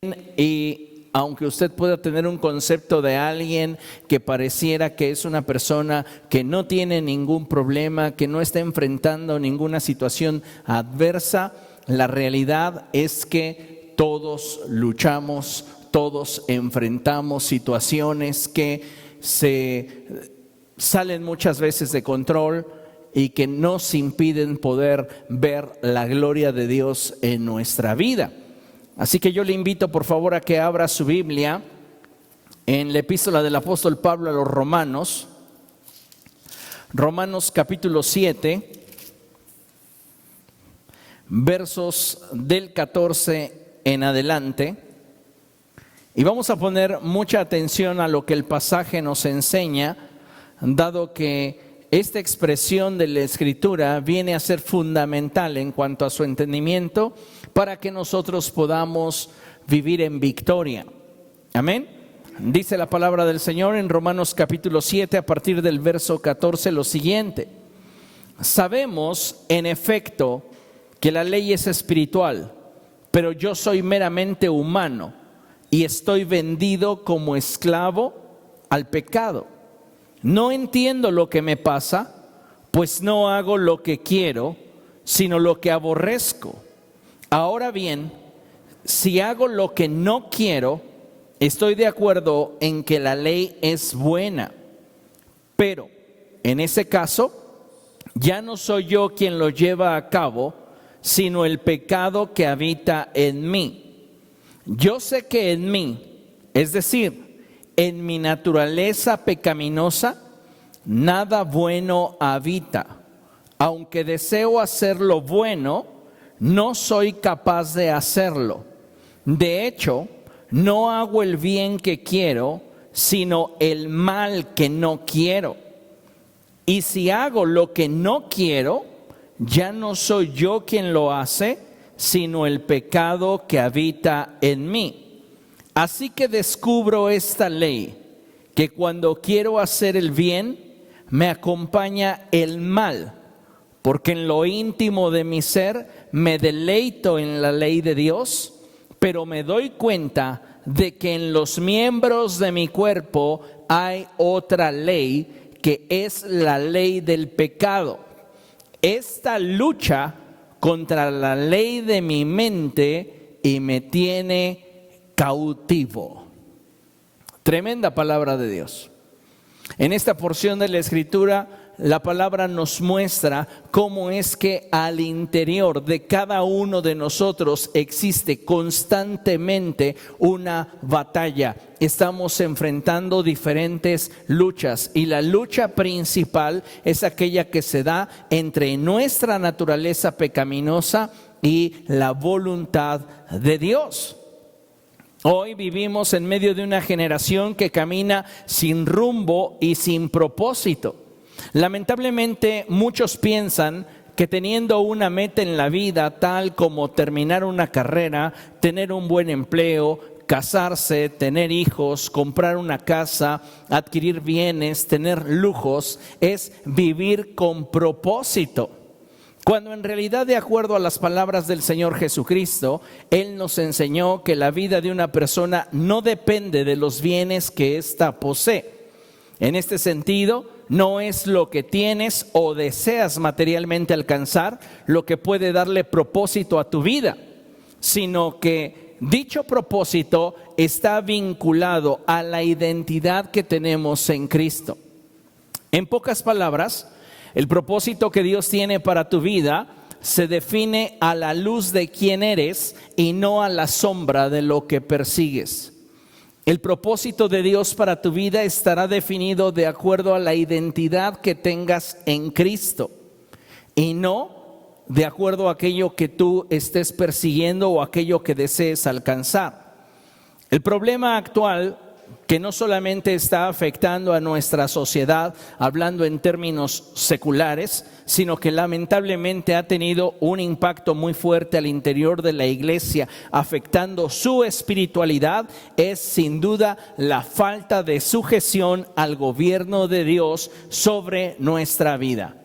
Y aunque usted pueda tener un concepto de alguien que pareciera que es una persona que no tiene ningún problema, que no está enfrentando ninguna situación adversa, la realidad es que todos luchamos, todos enfrentamos situaciones que se salen muchas veces de control y que nos impiden poder ver la gloria de Dios en nuestra vida. Así que yo le invito por favor a que abra su Biblia en la epístola del apóstol Pablo a los Romanos, Romanos capítulo 7, versos del 14 en adelante. Y vamos a poner mucha atención a lo que el pasaje nos enseña, dado que esta expresión de la Escritura viene a ser fundamental en cuanto a su entendimiento para que nosotros podamos vivir en victoria. Amén. Dice la palabra del Señor en Romanos capítulo 7 a partir del verso 14 lo siguiente: sabemos en efecto que la ley es espiritual, pero yo soy meramente humano y estoy vendido como esclavo al pecado. No entiendo lo que me pasa, pues no hago lo que quiero, sino lo que aborrezco. Ahora bien, si hago lo que no quiero, estoy de acuerdo en que la ley es buena. Pero en ese caso, ya no soy yo quien lo lleva a cabo, sino el pecado que habita en mí. Yo sé que en mí, es decir, en mi naturaleza pecaminosa, nada bueno habita. Aunque deseo hacer lo bueno, no soy capaz de hacerlo. De hecho, no hago el bien que quiero, sino el mal que no quiero. Y si hago lo que no quiero, ya no soy yo quien lo hace, sino el pecado que habita en mí. Así que descubro esta ley, que cuando quiero hacer el bien, me acompaña el mal, porque en lo íntimo de mi ser me deleito en la ley de Dios, pero me doy cuenta de que en los miembros de mi cuerpo hay otra ley, que es la ley del pecado. Esta lucha contra la ley de mi mente y me tiene cautivo. Tremenda palabra de Dios. En esta porción de la Escritura, la palabra nos muestra cómo es que al interior de cada uno de nosotros existe constantemente una batalla. Estamos enfrentando diferentes luchas y la lucha principal es aquella que se da entre nuestra naturaleza pecaminosa y la voluntad de Dios. Hoy vivimos en medio de una generación que camina sin rumbo y sin propósito. Lamentablemente muchos piensan que teniendo una meta en la vida, tal como terminar una carrera, tener un buen empleo, casarse, tener hijos, comprar una casa, adquirir bienes, tener lujos, es vivir con propósito. Cuando en realidad, de acuerdo a las palabras del Señor Jesucristo, Él nos enseñó que la vida de una persona no depende de los bienes que ésta posee. En este sentido, no es lo que tienes o deseas materialmente alcanzar lo que puede darle propósito a tu vida, sino que dicho propósito está vinculado a la identidad que tenemos en Cristo. En pocas palabras, el propósito que Dios tiene para tu vida se define a la luz de quién eres y no a la sombra de lo que persigues. El propósito de Dios para tu vida estará definido de acuerdo a la identidad que tengas en Cristo y no de acuerdo a aquello que tú estés persiguiendo o aquello que desees alcanzar. El problema actual, que no solamente está afectando a nuestra sociedad, hablando en términos seculares, sino que lamentablemente ha tenido un impacto muy fuerte al interior de la iglesia, afectando su espiritualidad, es sin duda la falta de sujeción al gobierno de Dios sobre nuestra vida.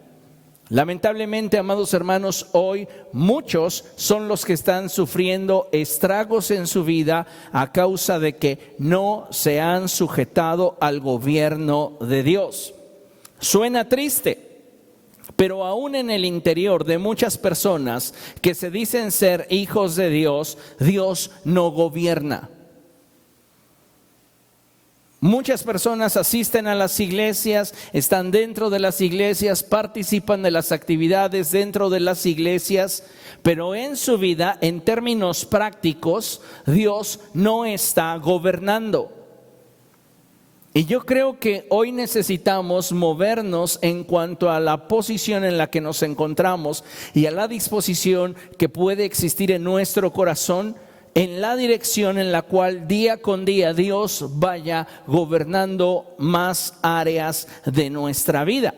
Lamentablemente, amados hermanos, hoy muchos son los que están sufriendo estragos en su vida a causa de que no se han sujetado al gobierno de Dios. Suena triste, pero aún en el interior de muchas personas que se dicen ser hijos de Dios, Dios no gobierna. Muchas personas asisten a las iglesias, están dentro de las iglesias, participan de las actividades dentro de las iglesias, pero en su vida, en términos prácticos, Dios no está gobernando. Y yo creo que hoy necesitamos movernos en cuanto a la posición en la que nos encontramos y a la disposición que puede existir en nuestro corazón, en la dirección en la cual día con día Dios vaya gobernando más áreas de nuestra vida.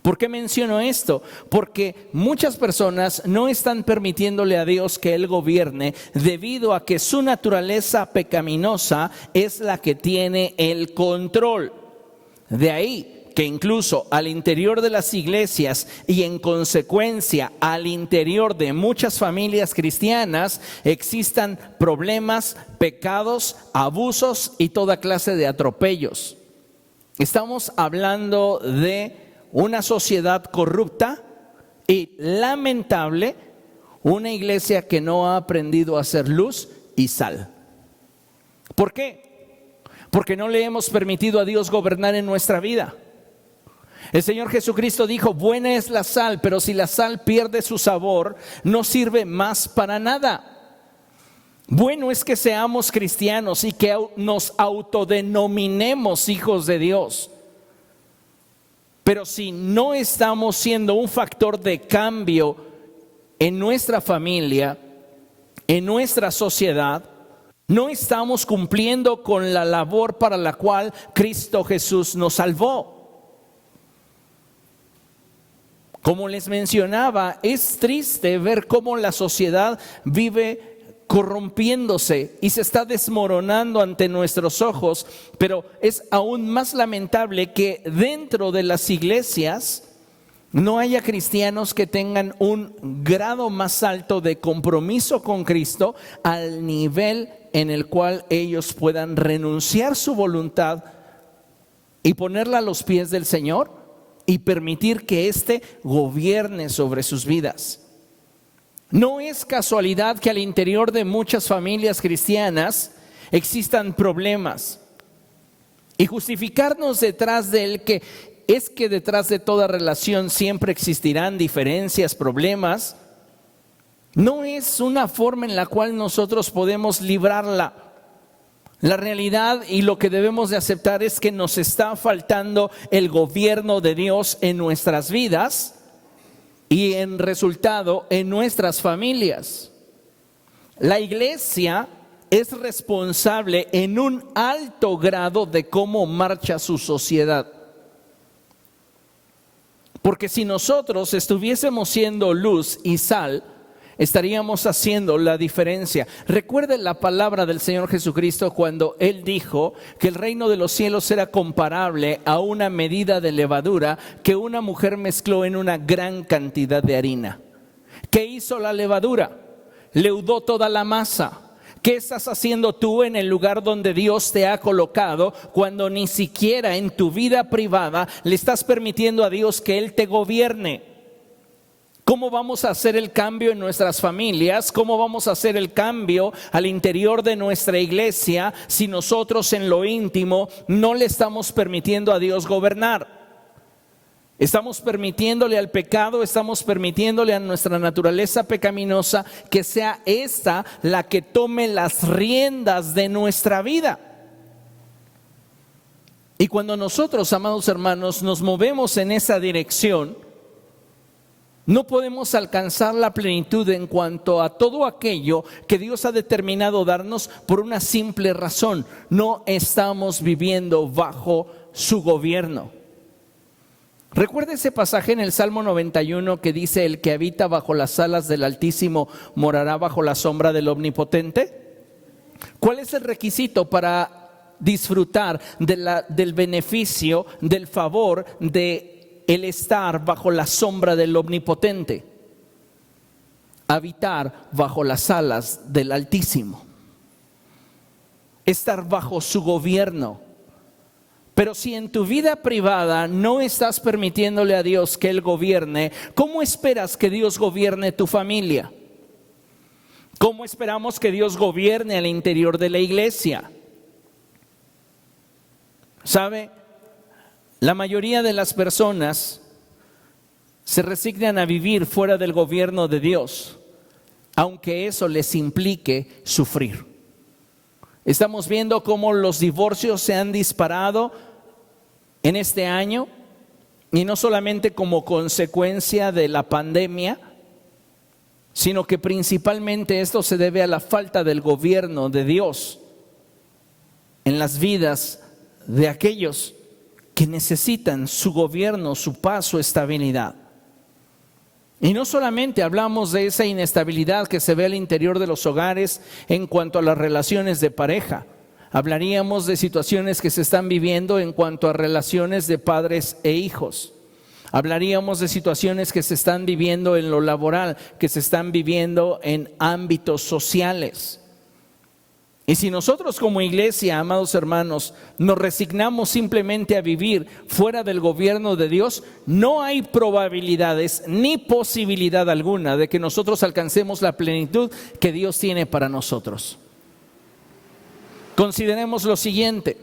¿Por qué menciono esto? Porque muchas personas no están permitiéndole a Dios que Él gobierne debido a que su naturaleza pecaminosa es la que tiene el control. De ahí que incluso al interior de las iglesias y en consecuencia al interior de muchas familias cristianas existan problemas, pecados, abusos y toda clase de atropellos. Estamos hablando de una sociedad corrupta y lamentable, una iglesia que no ha aprendido a ser luz y sal. ¿Por qué? Porque no le hemos permitido a Dios gobernar en nuestra vida. El Señor Jesucristo dijo: buena es la sal, pero si la sal pierde su sabor, no sirve más para nada. Bueno es que seamos cristianos y que nos autodenominemos hijos de Dios. Pero si no estamos siendo un factor de cambio en nuestra familia, en nuestra sociedad, no estamos cumpliendo con la labor para la cual Cristo Jesús nos salvó. Como les mencionaba, es triste ver cómo la sociedad vive corrompiéndose y se está desmoronando ante nuestros ojos, pero es aún más lamentable que dentro de las iglesias no haya cristianos que tengan un grado más alto de compromiso con Cristo al nivel en el cual ellos puedan renunciar su voluntad y ponerla a los pies del Señor y permitir que éste gobierne sobre sus vidas. No es casualidad que al interior de muchas familias cristianas existan problemas. Y justificarnos detrás de él que es que detrás de toda relación siempre existirán diferencias, problemas, no es una forma en la cual nosotros podemos librarla. La realidad y lo que debemos de aceptar es que nos está faltando el gobierno de Dios en nuestras vidas y en resultado en nuestras familias. La iglesia es responsable en un alto grado de cómo marcha su sociedad. Porque si nosotros estuviésemos siendo luz y sal, estaríamos haciendo la diferencia. Recuerden la palabra del Señor Jesucristo cuando Él dijo que el reino de los cielos era comparable a una medida de levadura que una mujer mezcló en una gran cantidad de harina. ¿Qué hizo la levadura? Leudó toda la masa. ¿Qué estás haciendo tú en el lugar donde Dios te ha colocado cuando ni siquiera en tu vida privada le estás permitiendo a Dios que Él te gobierne? ¿Cómo vamos a hacer el cambio en nuestras familias? ¿Cómo vamos a hacer el cambio al interior de nuestra iglesia si nosotros en lo íntimo no le estamos permitiendo a Dios gobernar? Estamos permitiéndole al pecado, estamos permitiéndole a nuestra naturaleza pecaminosa que sea esta la que tome las riendas de nuestra vida. Y cuando nosotros, amados hermanos, nos movemos en esa dirección, no podemos alcanzar la plenitud en cuanto a todo aquello que Dios ha determinado darnos por una simple razón: no estamos viviendo bajo su gobierno. Recuerda ese pasaje en el Salmo 91 que dice: el que habita bajo las alas del Altísimo morará bajo la sombra del Omnipotente. ¿Cuál es el requisito para disfrutar del beneficio, del favor, de el estar bajo la sombra del Omnipotente, habitar bajo las alas del Altísimo, estar bajo su gobierno. Pero si en tu vida privada no estás permitiéndole a Dios que Él gobierne, ¿cómo esperas que Dios gobierne tu familia? ¿Cómo esperamos que Dios gobierne al interior de la iglesia? ¿Sabe? La mayoría de las personas se resignan a vivir fuera del gobierno de Dios, aunque eso les implique sufrir. Estamos viendo cómo los divorcios se han disparado en este año, y no solamente como consecuencia de la pandemia, sino que principalmente esto se debe a la falta del gobierno de Dios en las vidas de aquellos que necesitan su gobierno, su paz, su estabilidad. Y no solamente hablamos de esa inestabilidad que se ve al interior de los hogares en cuanto a las relaciones de pareja. Hablaríamos de situaciones que se están viviendo en cuanto a relaciones de padres e hijos. Hablaríamos de situaciones que se están viviendo en lo laboral, que se están viviendo en ámbitos sociales. Y si nosotros como iglesia, amados hermanos, nos resignamos simplemente a vivir fuera del gobierno de Dios, no hay probabilidades ni posibilidad alguna de que nosotros alcancemos la plenitud que Dios tiene para nosotros. Consideremos lo siguiente.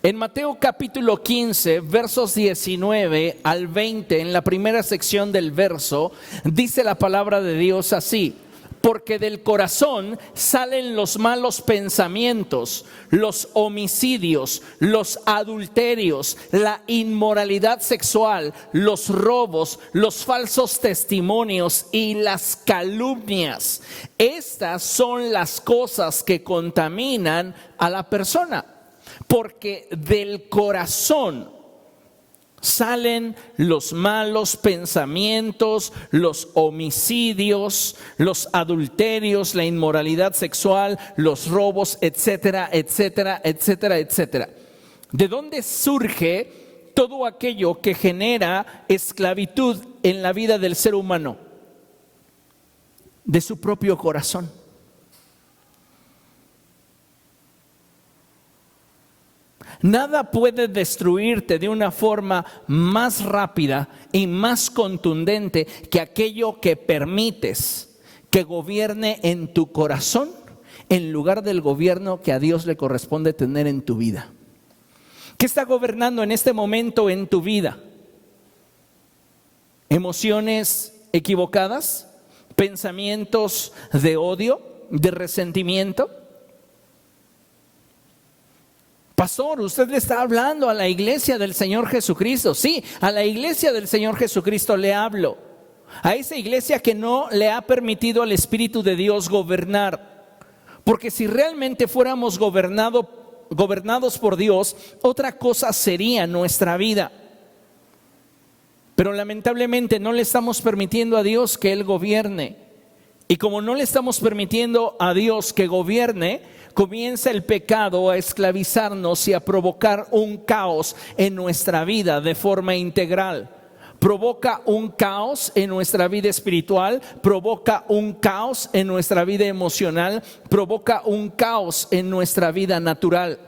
En Mateo capítulo 15, versos 19 al 20, en la primera sección del verso, dice la palabra de Dios así: porque del corazón salen los malos pensamientos, los homicidios, los adulterios, la inmoralidad sexual, los robos, los falsos testimonios y las calumnias. Estas son las cosas que contaminan a la persona, porque del corazón salen los malos pensamientos, los homicidios, los adulterios, la inmoralidad sexual, los robos, etcétera, etcétera, etcétera, etcétera. ¿De dónde surge todo aquello que genera esclavitud en la vida del ser humano? De su propio corazón. Nada puede destruirte de una forma más rápida y más contundente que aquello que permites que gobierne en tu corazón en lugar del gobierno que a Dios le corresponde tener en tu vida. ¿Qué está gobernando en este momento en tu vida? ¿Emociones equivocadas? ¿Pensamientos de odio, de resentimiento? Pastor, usted le está hablando a la iglesia del Señor Jesucristo. Sí, a la iglesia del Señor Jesucristo le hablo. A esa iglesia que no le ha permitido al Espíritu de Dios gobernar. Porque si realmente fuéramos gobernados por Dios, otra cosa sería nuestra vida. Pero lamentablemente no le estamos permitiendo a Dios que Él gobierne. Y como no le estamos permitiendo a Dios que gobierne, comienza el pecado a esclavizarnos y a provocar un caos en nuestra vida de forma integral. Provoca un caos en nuestra vida espiritual, provoca un caos en nuestra vida emocional, provoca un caos en nuestra vida natural.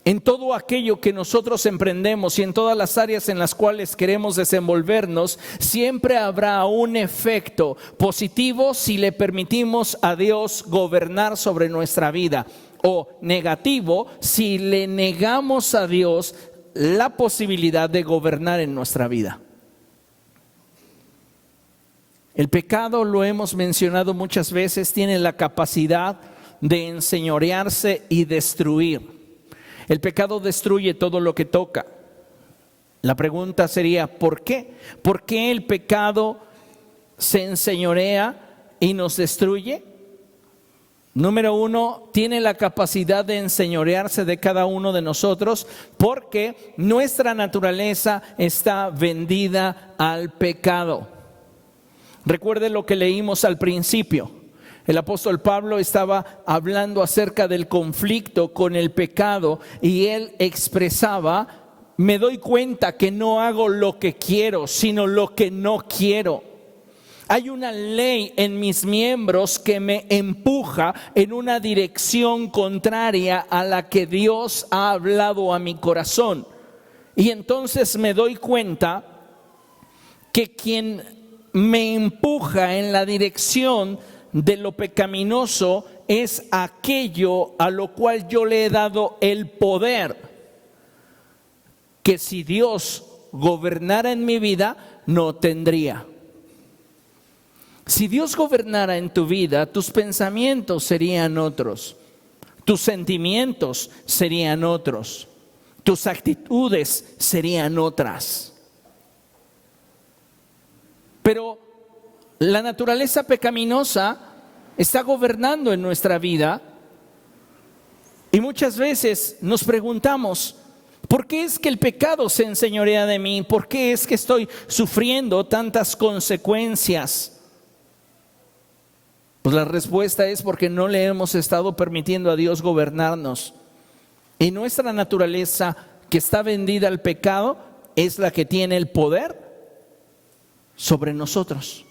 En todo aquello que nosotros emprendemos y en todas las áreas en las cuales queremos desenvolvernos, siempre habrá un efecto positivo si le permitimos a Dios gobernar sobre nuestra vida, o negativo si le negamos a Dios la posibilidad de gobernar en nuestra vida. El pecado, lo hemos mencionado muchas veces, tiene la capacidad de enseñorearse y destruir. El pecado destruye todo lo que toca. La pregunta sería, ¿por qué? ¿Por qué el pecado se enseñorea y nos destruye? Número uno, tiene la capacidad de enseñorearse de cada uno de nosotros porque nuestra naturaleza está vendida al pecado. Recuerde lo que leímos al principio. El apóstol Pablo estaba hablando acerca del conflicto con el pecado y él expresaba me doy cuenta que no hago lo que quiero, sino lo que no quiero. Hay una ley en mis miembros que me empuja en una dirección contraria a la que Dios ha hablado a mi corazón. Y entonces me doy cuenta que quien me empuja en la dirección de lo pecaminoso es aquello a lo cual yo le he dado el poder, que si Dios gobernara en mi vida, no tendría. Si Dios gobernara en tu vida, tus pensamientos serían otros, tus sentimientos serían otros, tus actitudes serían otras. Pero la naturaleza pecaminosa está gobernando en nuestra vida y muchas veces nos preguntamos, ¿por qué es que el pecado se enseñorea de mí? ¿Por qué es que estoy sufriendo tantas consecuencias? Pues la respuesta es porque no le hemos estado permitiendo a Dios gobernarnos. Y nuestra naturaleza, que está vendida al pecado, es la que tiene el poder sobre nosotros.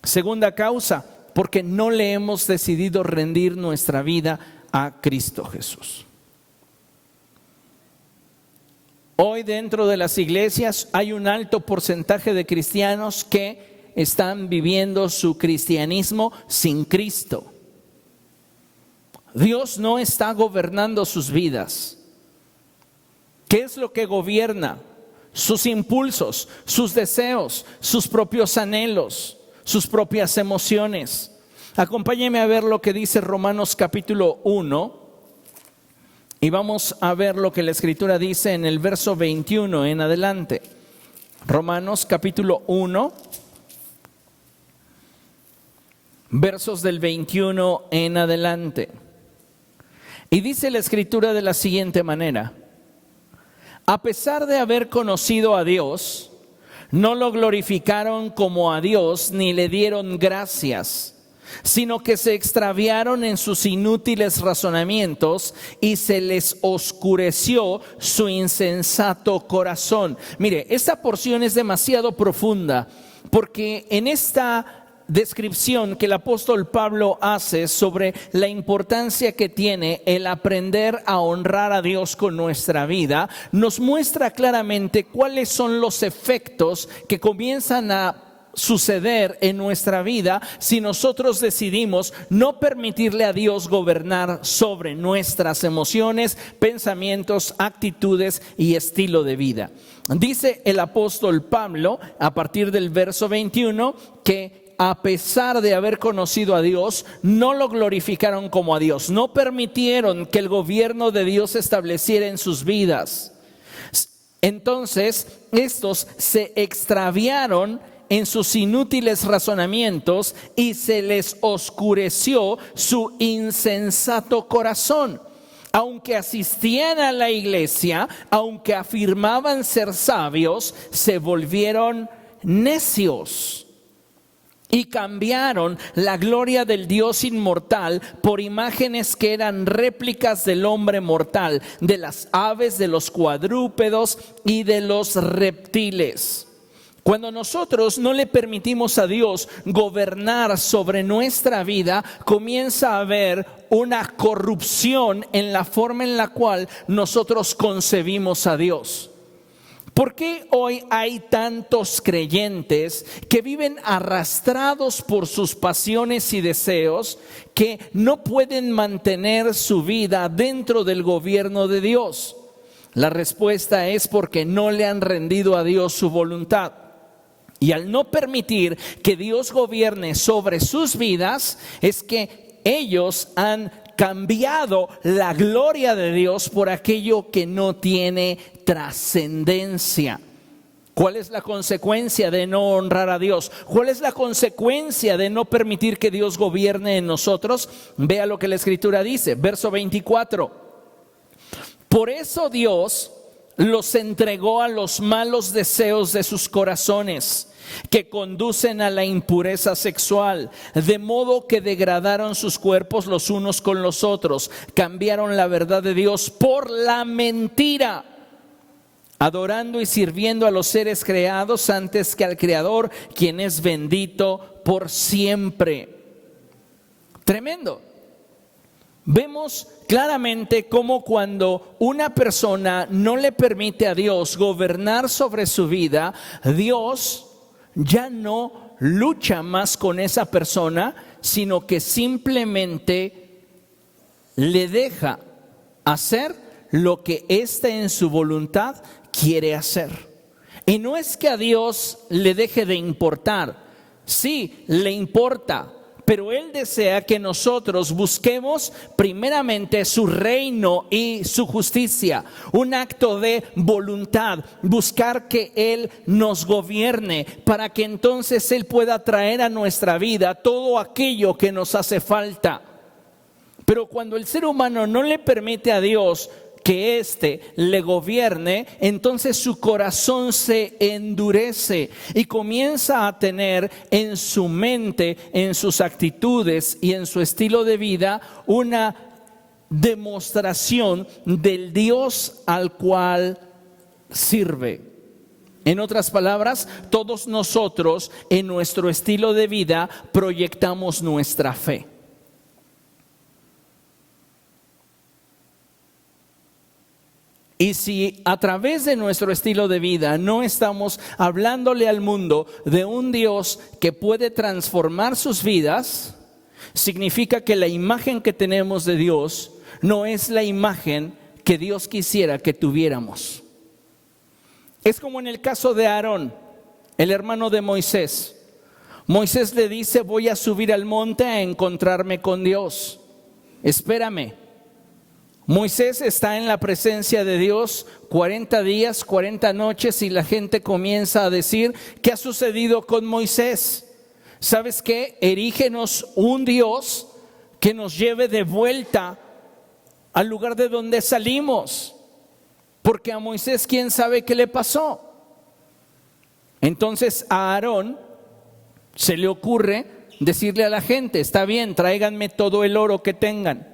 Segunda causa, porque no le hemos decidido rendir nuestra vida a Cristo Jesús. Hoy dentro de las iglesias hay un alto porcentaje de cristianos que están viviendo su cristianismo sin Cristo. Dios no está gobernando sus vidas. ¿Qué es lo que gobierna? Sus impulsos, sus deseos, sus propios anhelos, sus propias emociones. Acompáñeme a ver lo que dice Romanos capítulo 1 y vamos a ver lo que la Escritura dice en el verso 21 en adelante. Romanos capítulo 1, versos del 21 en adelante. Y dice la Escritura de la siguiente manera: a pesar de haber conocido a Dios, no lo glorificaron como a Dios ni le dieron gracias, sino que se extraviaron en sus inútiles razonamientos y se les oscureció su insensato corazón. Mire, esta porción es demasiado profunda porque en esta descripción que el apóstol Pablo hace sobre la importancia que tiene el aprender a honrar a Dios con nuestra vida, nos muestra claramente cuáles son los efectos que comienzan a suceder en nuestra vida si nosotros decidimos no permitirle a Dios gobernar sobre nuestras emociones, pensamientos, actitudes y estilo de vida. Dice el apóstol Pablo a partir del verso 21 que a pesar de haber conocido a Dios, no lo glorificaron como a Dios, no permitieron que el gobierno de Dios se estableciera en sus vidas. Entonces, estos se extraviaron en sus inútiles razonamientos y se les oscureció su insensato corazón. Aunque asistían a la iglesia, aunque afirmaban ser sabios, se volvieron necios y cambiaron la gloria del Dios inmortal por imágenes que eran réplicas del hombre mortal, de las aves, de los cuadrúpedos y de los reptiles. Cuando nosotros no le permitimos a Dios gobernar sobre nuestra vida, comienza a haber una corrupción en la forma en la cual nosotros concebimos a Dios. ¿Por qué hoy hay tantos creyentes que viven arrastrados por sus pasiones y deseos que no pueden mantener su vida dentro del gobierno de Dios? La respuesta es porque no le han rendido a Dios su voluntad. Y al no permitir que Dios gobierne sobre sus vidas, es que ellos han cambiado la gloria de Dios por aquello que no tiene trascendencia. ¿Cuál es la consecuencia de no honrar a Dios? ¿Cuál es la consecuencia de no permitir que Dios gobierne en nosotros? Vea lo que la Escritura dice, verso 24. Por eso Dios los entregó a los malos deseos de sus corazones, que conducen a la impureza sexual, de modo que degradaron sus cuerpos los unos con los otros, cambiaron la verdad de Dios por la mentira adorando y sirviendo a los seres creados antes que al Creador, quien es bendito por siempre. Tremendo. Vemos claramente cómo cuando una persona no le permite a Dios gobernar sobre su vida, Dios ya no lucha más con esa persona, sino que simplemente le deja hacer lo que éste en su voluntad quiere hacer. Y no es que a Dios le deje de importar, sí, le importa, pero Él desea que nosotros busquemos primeramente su reino y su justicia, un acto de voluntad, buscar que Él nos gobierne para que entonces Él pueda traer a nuestra vida todo aquello que nos hace falta. Pero cuando el ser humano no le permite a Dios que éste le gobierne, entonces su corazón se endurece y comienza a tener en su mente, en sus actitudes y en su estilo de vida una demostración del Dios al cual sirve. En otras palabras, todos nosotros en nuestro estilo de vida proyectamos nuestra fe. Y si a través de nuestro estilo de vida no estamos hablándole al mundo de un Dios que puede transformar sus vidas, significa que la imagen que tenemos de Dios no es la imagen que Dios quisiera que tuviéramos. Es como en el caso de Aarón, el hermano de Moisés. Moisés le dice: voy a subir al monte a encontrarme con Dios. Espérame. Moisés está en la presencia de Dios 40 días, 40 noches y la gente comienza a decir: ¿qué ha sucedido con Moisés? ¿Sabes qué? Erígenos un Dios que nos lleve de vuelta al lugar de donde salimos, porque a Moisés quién sabe qué le pasó. Entonces a Aarón se le ocurre decirle a la gente: está bien, tráiganme todo el oro que tengan.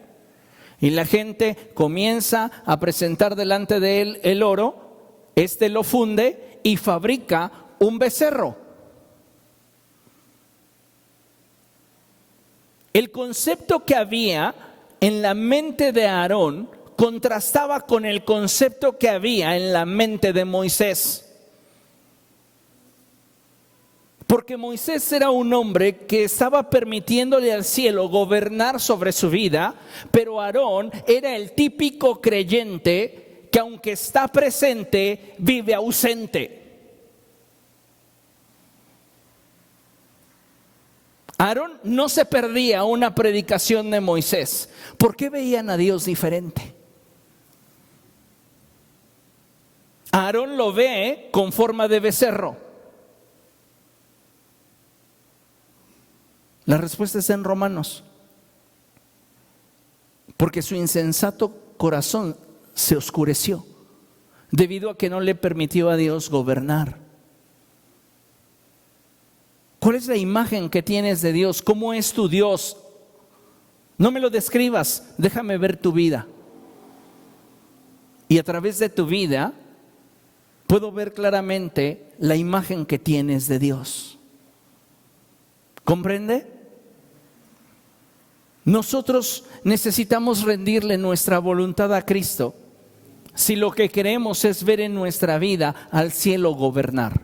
Y la gente comienza a presentar delante de él el oro, este lo funde y fabrica un becerro. El concepto que había en la mente de Aarón contrastaba con el concepto que había en la mente de Moisés. Porque Moisés era un hombre que estaba permitiéndole al cielo gobernar sobre su vida, pero Aarón era el típico creyente que aunque está presente, vive ausente. Aarón no se perdía una predicación de Moisés. ¿Por qué veían a Dios diferente? Aarón lo ve con forma de becerro. La respuesta está en Romanos. Porque su insensato corazón se oscureció debido a que no le permitió a Dios gobernar. ¿Cuál es la imagen que tienes de Dios? ¿Cómo es tu Dios? No me lo describas, déjame ver tu vida. Y a través de tu vida puedo ver claramente la imagen que tienes de Dios. ¿Comprende? Nosotros necesitamos rendirle nuestra voluntad a Cristo si lo que queremos es ver en nuestra vida al cielo gobernar.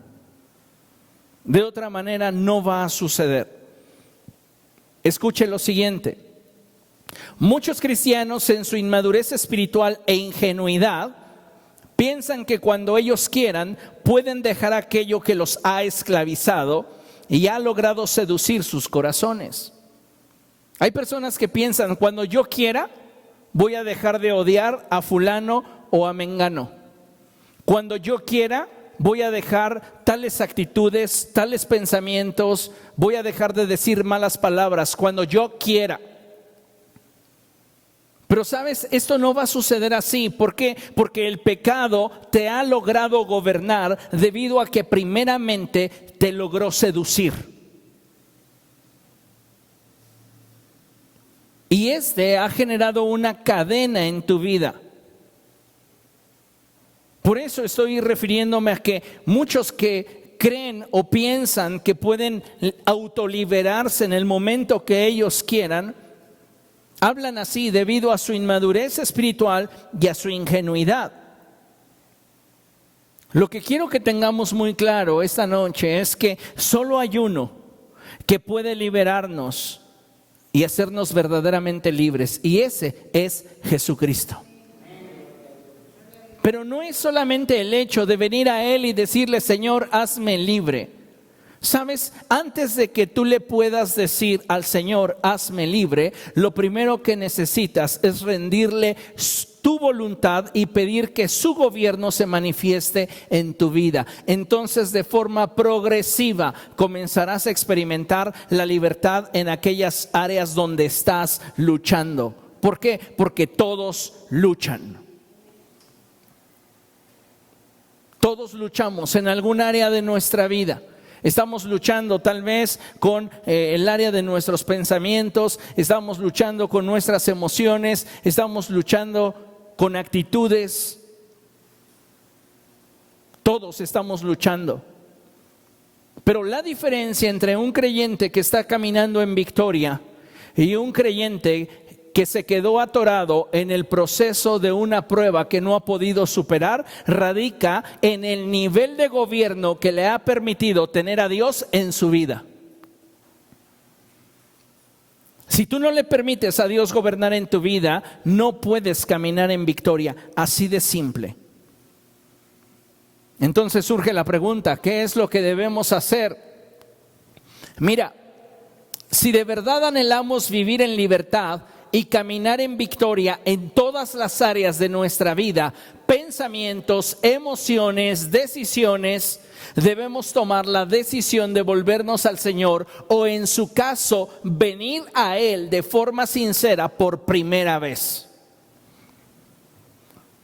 De otra manera no va a suceder. Escuche lo siguiente: muchos cristianos en su inmadurez espiritual e ingenuidad piensan que cuando ellos quieran pueden dejar aquello que los ha esclavizado y ha logrado seducir sus corazones. Hay personas que piensan: cuando yo quiera voy a dejar de odiar a fulano o a mengano. Cuando yo quiera voy a dejar tales actitudes, tales pensamientos, voy a dejar de decir malas palabras. Cuando yo quiera. Pero sabes, esto no va a suceder así. ¿Por qué? Porque el pecado te ha logrado gobernar debido a que primeramente te logró seducir. Y este ha generado una cadena en tu vida. Por eso estoy refiriéndome a que muchos que creen o piensan que pueden autoliberarse en el momento que ellos quieran, hablan así debido a su inmadurez espiritual y a su ingenuidad. Lo que quiero que tengamos muy claro esta noche es que solo hay uno que puede liberarnos y hacernos verdaderamente libres, y ese es Jesucristo. Pero no es solamente el hecho de venir a Él y decirle: Señor, hazme libre. ¿Sabes? Antes de que tú le puedas decir al Señor: hazme libre, lo primero que necesitas es rendirle tu voluntad y pedir que su gobierno se manifieste en tu vida. Entonces, de forma progresiva, comenzarás a experimentar la libertad en aquellas áreas donde estás luchando. ¿Por qué? Porque todos luchan. Todos luchamos en algún área de nuestra vida. Estamos luchando tal vez con el área de nuestros pensamientos, estamos luchando con nuestras emociones, estamos luchando con actitudes. Todos estamos luchando. Pero la diferencia entre un creyente que está caminando en victoria y un creyente que se quedó atorado en el proceso de una prueba que no ha podido superar, radica en el nivel de gobierno que le ha permitido tener a Dios en su vida. Si tú no le permites a Dios gobernar en tu vida, no puedes caminar en victoria, así de simple. Entonces surge la pregunta: ¿qué es lo que debemos hacer? Mira, si de verdad anhelamos vivir en libertad y caminar en victoria en todas las áreas de nuestra vida, pensamientos, emociones, decisiones, debemos tomar la decisión de volvernos al Señor, o en su caso, venir a Él de forma sincera por primera vez.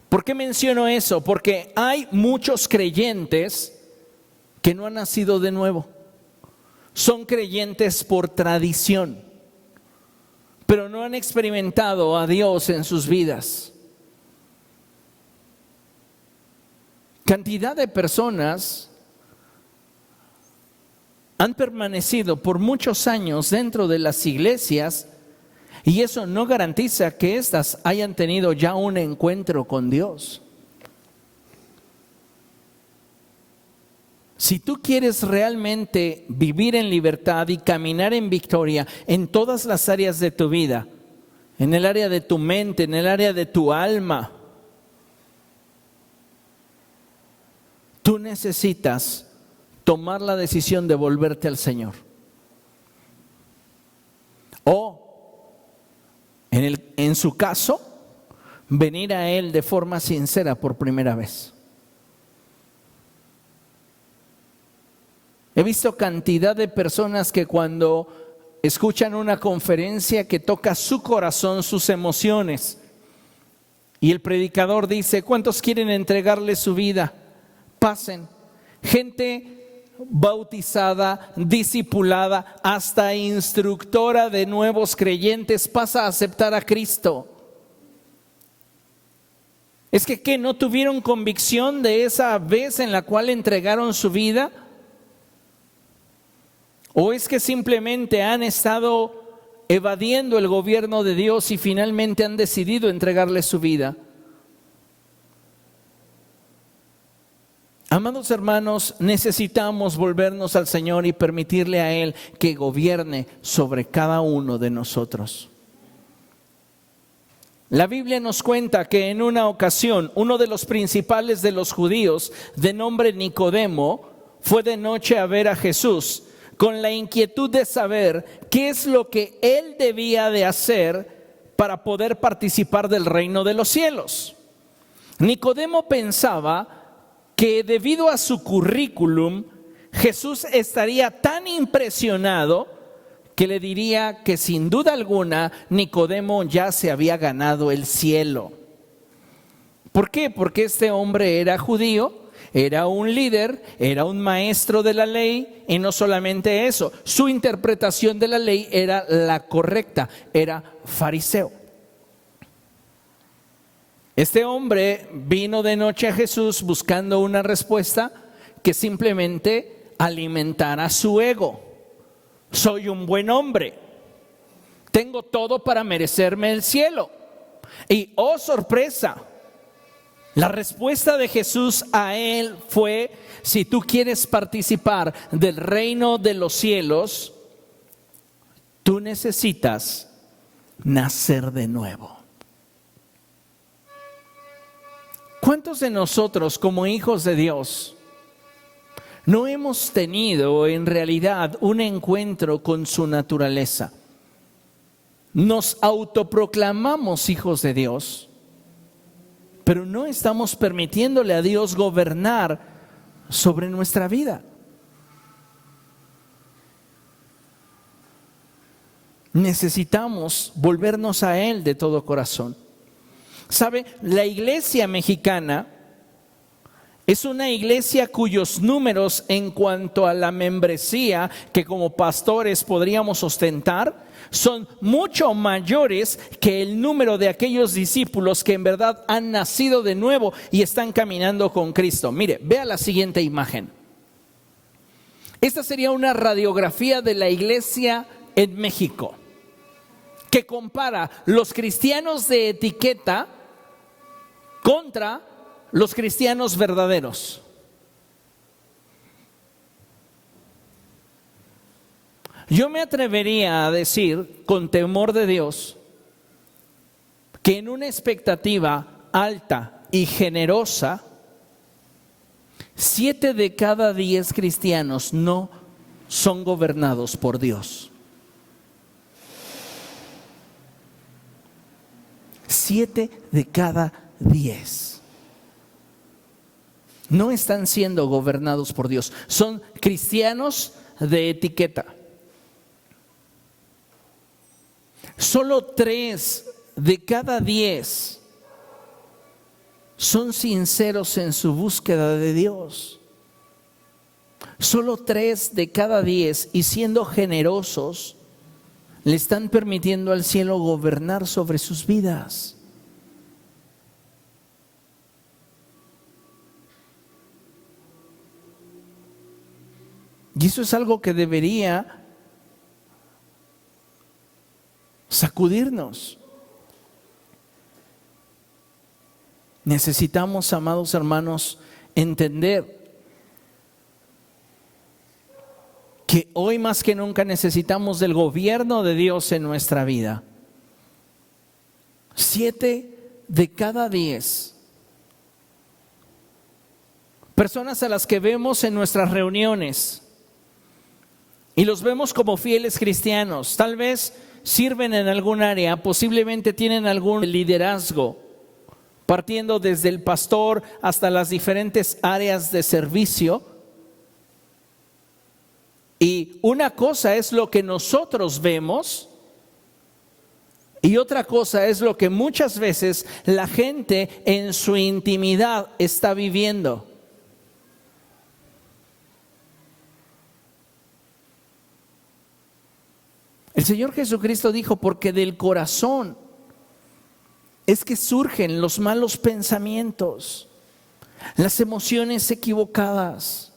¿Por qué menciono eso? Porque hay muchos creyentes que no han nacido de nuevo. Son creyentes por tradición, pero no han experimentado a Dios en sus vidas. Cantidad de personas han permanecido por muchos años dentro de las iglesias, y eso no garantiza que éstas hayan tenido ya un encuentro con Dios. Si tú quieres realmente vivir en libertad y caminar en victoria en todas las áreas de tu vida, en el área de tu mente, en el área de tu alma, tú necesitas tomar la decisión de volverte al Señor. O, en su caso, venir a Él de forma sincera por primera vez. He visto cantidad de personas que cuando escuchan una conferencia que toca su corazón, sus emociones, y el predicador dice: ¿cuántos quieren entregarle su vida? Pasen. Gente bautizada, discipulada, hasta instructora de nuevos creyentes pasa a aceptar a Cristo. ¿Es que qué? ¿No tuvieron convicción de esa vez en la cual entregaron su vida? ¿O es que simplemente han estado evadiendo el gobierno de Dios y finalmente han decidido entregarle su vida? Amados hermanos, necesitamos volvernos al Señor y permitirle a Él que gobierne sobre cada uno de nosotros. La Biblia nos cuenta que en una ocasión uno de los principales de los judíos, de nombre Nicodemo, fue de noche a ver a Jesús, con la inquietud de saber qué es lo que él debía de hacer para poder participar del reino de los cielos. Nicodemo pensaba que debido a su currículum, Jesús estaría tan impresionado que le diría que sin duda alguna Nicodemo ya se había ganado el cielo. ¿Por qué? Porque este hombre era judío, era un líder, era un maestro de la ley, y no solamente eso, su interpretación de la ley era la correcta, era fariseo. Este hombre vino de noche a Jesús buscando una respuesta que simplemente alimentara su ego. Soy un buen hombre, tengo todo para merecerme el cielo. Y oh sorpresa, la respuesta de Jesús a él fue: si tú quieres participar del reino de los cielos, tú necesitas nacer de nuevo. ¿Cuántos de nosotros como hijos de Dios no hemos tenido en realidad un encuentro con su naturaleza? Nos autoproclamamos hijos de Dios, pero no estamos permitiéndole a Dios gobernar sobre nuestra vida. Necesitamos volvernos a Él de todo corazón. ¿Sabe? La iglesia mexicana es una iglesia cuyos números en cuanto a la membresía que como pastores podríamos ostentar son mucho mayores que el número de aquellos discípulos que en verdad han nacido de nuevo y están caminando con Cristo. Mire, vea la siguiente imagen. Esta sería una radiografía de la iglesia en México, que compara los cristianos de etiqueta contra los cristianos verdaderos. Yo me atrevería a decir, con temor de Dios, que en una expectativa alta y generosa, 7 de cada 10 cristianos no son gobernados por Dios. 7 de cada 10 no están siendo gobernados por Dios. Son cristianos de etiqueta. Solo 3 de cada 10 son sinceros en su búsqueda de Dios. Solo 3 de cada 10, y siendo generosos, le están permitiendo al cielo gobernar sobre sus vidas. Y eso es algo que debería sacudirnos. Necesitamos, amados hermanos, entender que hoy más que nunca necesitamos del gobierno de Dios en nuestra vida. 7 de cada 10 personas a las que vemos en nuestras reuniones y los vemos como fieles cristianos, tal vez sirven en algún área, posiblemente tienen algún liderazgo, partiendo desde el pastor hasta las diferentes áreas de servicio. Y una cosa es lo que nosotros vemos y otra cosa es lo que muchas veces la gente en su intimidad está viviendo. El Señor Jesucristo dijo: porque del corazón es que surgen los malos pensamientos, las emociones equivocadas,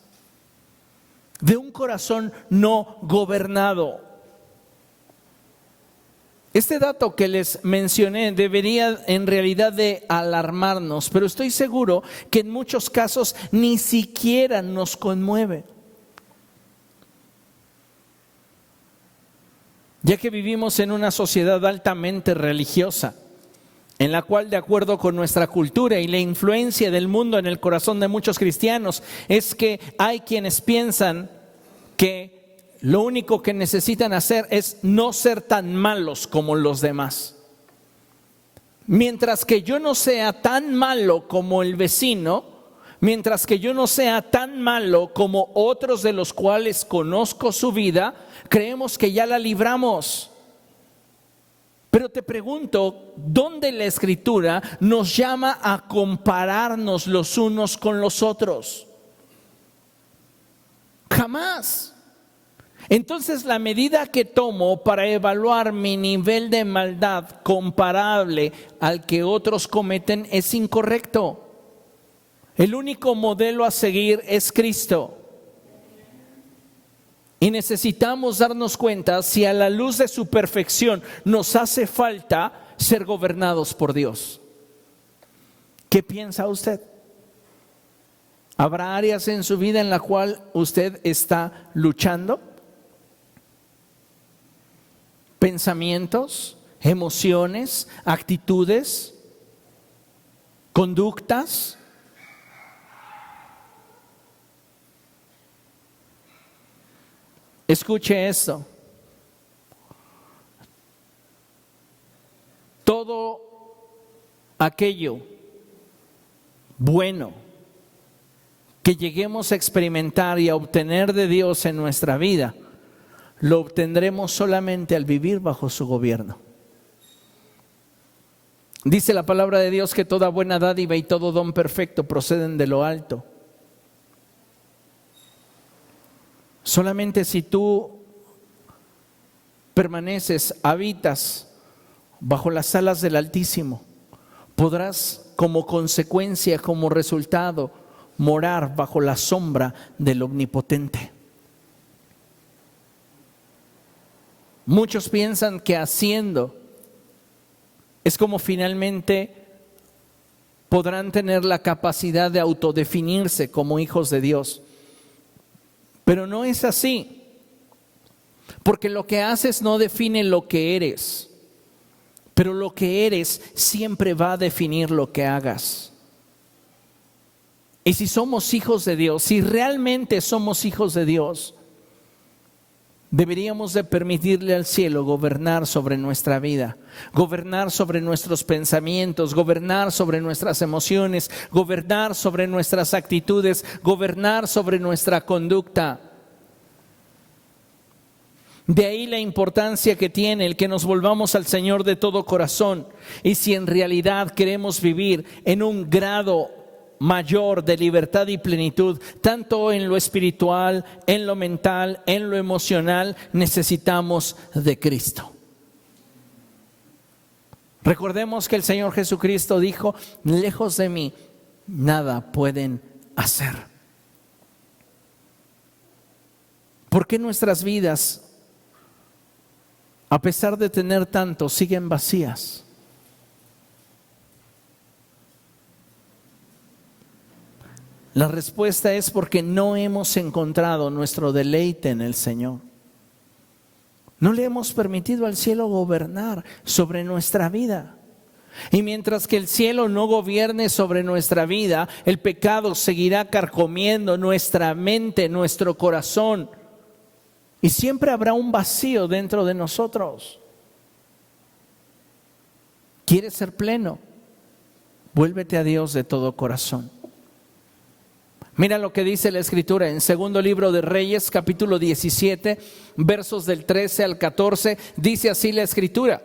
de un corazón no gobernado. Este dato que les mencioné debería en realidad de alarmarnos, pero estoy seguro que en muchos casos ni siquiera nos conmueve. Ya que vivimos en una sociedad altamente religiosa, en la cual, de acuerdo con nuestra cultura y la influencia del mundo en el corazón de muchos cristianos, es que hay quienes piensan que lo único que necesitan hacer es no ser tan malos como los demás. Mientras que yo no sea tan malo como el vecino, mientras que yo no sea tan malo como otros de los cuales conozco su vida, creemos que ya la libramos. Pero te pregunto, ¿dónde la Escritura nos llama a compararnos los unos con los otros? Jamás. Entonces la medida que tomo para evaluar mi nivel de maldad comparable al que otros cometen es incorrecto. El único modelo a seguir es Cristo. Y necesitamos darnos cuenta si a la luz de su perfección nos hace falta ser gobernados por Dios. ¿Qué piensa usted? ¿Habrá áreas en su vida en la cual usted está luchando? Pensamientos, emociones, actitudes, conductas. Escuche esto. Todo aquello bueno que lleguemos a experimentar y a obtener de Dios en nuestra vida, lo obtendremos solamente al vivir bajo su gobierno. Dice la palabra de Dios que toda buena dádiva y todo don perfecto proceden de lo alto. Solamente si tú permaneces, habitas bajo las alas del Altísimo, podrás como consecuencia, como resultado, morar bajo la sombra del Omnipotente. Muchos piensan que haciendo es como finalmente podrán tener la capacidad de autodefinirse como hijos de Dios. Pero no es así, porque lo que haces no define lo que eres, pero lo que eres siempre va a definir lo que hagas. Y si somos hijos de Dios, si realmente somos hijos de Dios, deberíamos de permitirle al cielo gobernar sobre nuestra vida, gobernar sobre nuestros pensamientos, gobernar sobre nuestras emociones, gobernar sobre nuestras actitudes, gobernar sobre nuestra conducta. De ahí la importancia que tiene el que nos volvamos al Señor de todo corazón. Y si en realidad queremos vivir en un grado mayor de libertad y plenitud, tanto en lo espiritual, en lo mental, en lo emocional, necesitamos de Cristo. Recordemos que el Señor Jesucristo dijo: lejos de mí nada pueden hacer. ¿Por qué nuestras vidas, a pesar de tener tanto, siguen vacías? La respuesta es porque no hemos encontrado nuestro deleite en el Señor. No le hemos permitido al cielo gobernar sobre nuestra vida. Y mientras que el cielo no gobierne sobre nuestra vida, el pecado seguirá carcomiendo nuestra mente, nuestro corazón. Y siempre habrá un vacío dentro de nosotros. ¿Quieres ser pleno? Vuélvete a Dios de todo corazón. Mira lo que dice la Escritura en segundo libro de Reyes, capítulo 17, versos del 13 al 14. Dice así la Escritura: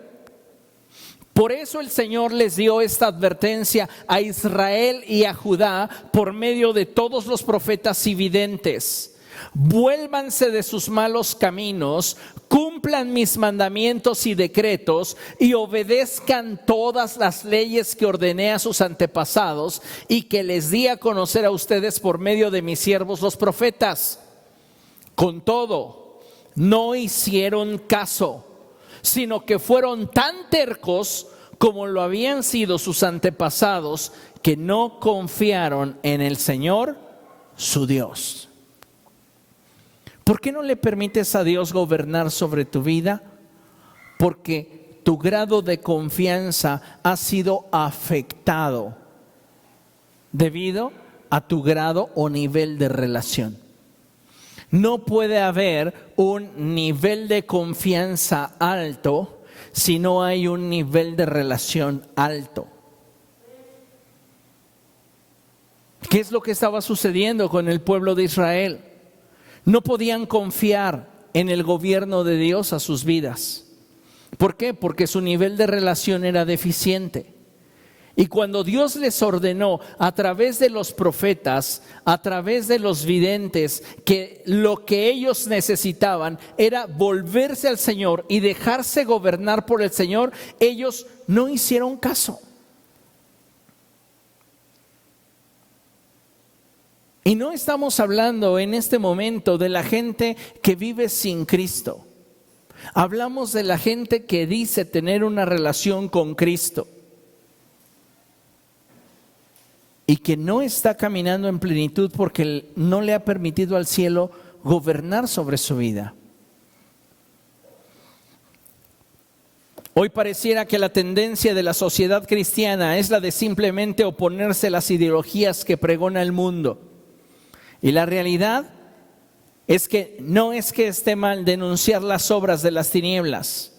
por eso el Señor les dio esta advertencia a Israel y a Judá por medio de todos los profetas y videntes: vuélvanse de sus malos caminos, cumplan mis mandamientos y decretos y obedezcan todas las leyes que ordené a sus antepasados y que les di a conocer a ustedes por medio de mis siervos los profetas. Con todo, no hicieron caso, sino que fueron tan tercos como lo habían sido sus antepasados, que no confiaron en el Señor, su Dios. ¿Por qué no le permites a Dios gobernar sobre tu vida? Porque tu grado de confianza ha sido afectado debido a tu grado o nivel de relación. No puede haber un nivel de confianza alto si no hay un nivel de relación alto. ¿Qué es lo que estaba sucediendo con el pueblo de Israel? No podían confiar en el gobierno de Dios a sus vidas. ¿Por qué? Porque su nivel de relación era deficiente. Y cuando Dios les ordenó a través de los profetas, a través de los videntes, que lo que ellos necesitaban era volverse al Señor y dejarse gobernar por el Señor, ellos no hicieron caso. Y no estamos hablando en este momento de la gente que vive sin Cristo. Hablamos de la gente que dice tener una relación con Cristo y que no está caminando en plenitud porque no le ha permitido al cielo gobernar sobre su vida. Hoy pareciera que la tendencia de la sociedad cristiana es la de simplemente oponerse a las ideologías que pregona el mundo. Y la realidad es que no es que esté mal denunciar las obras de las tinieblas,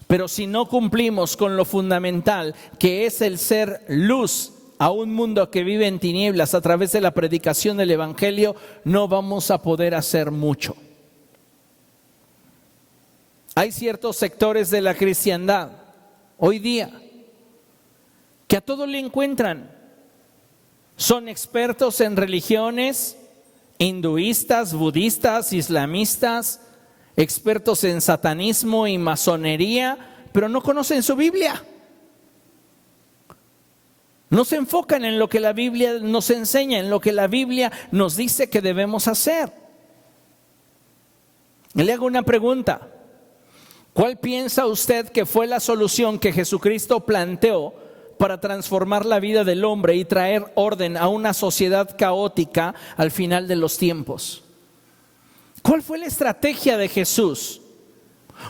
pero si no cumplimos con lo fundamental, que es el ser luz a un mundo que vive en tinieblas a través de la predicación del Evangelio, no vamos a poder hacer mucho. Hay ciertos sectores de la cristiandad hoy día que a todo le encuentran. Son expertos en religiones hinduistas, budistas, islamistas, expertos en satanismo y masonería, pero no conocen su Biblia. No se enfocan en lo que la Biblia nos enseña, en lo que la Biblia nos dice que debemos hacer. Le hago una pregunta. ¿Cuál piensa usted que fue la solución que Jesucristo planteó para transformar la vida del hombre y traer orden a una sociedad caótica al final de los tiempos? ¿Cuál fue la estrategia de Jesús?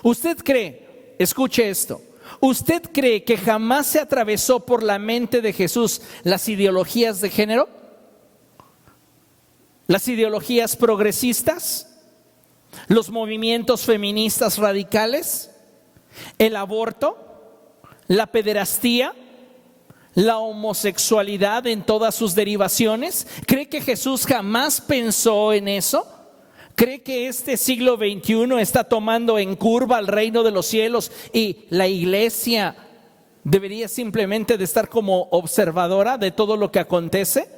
¿Usted cree, escuche esto, usted cree que jamás se atravesó por la mente de Jesús las ideologías de género? ¿Las ideologías progresistas? ¿Los movimientos feministas radicales? ¿El aborto? ¿La pederastía? ¿La homosexualidad en todas sus derivaciones? ¿Cree que Jesús jamás pensó en eso? ¿Cree que este siglo XXI está tomando en curva al reino de los cielos y la iglesia debería simplemente de estar como observadora de todo lo que acontece?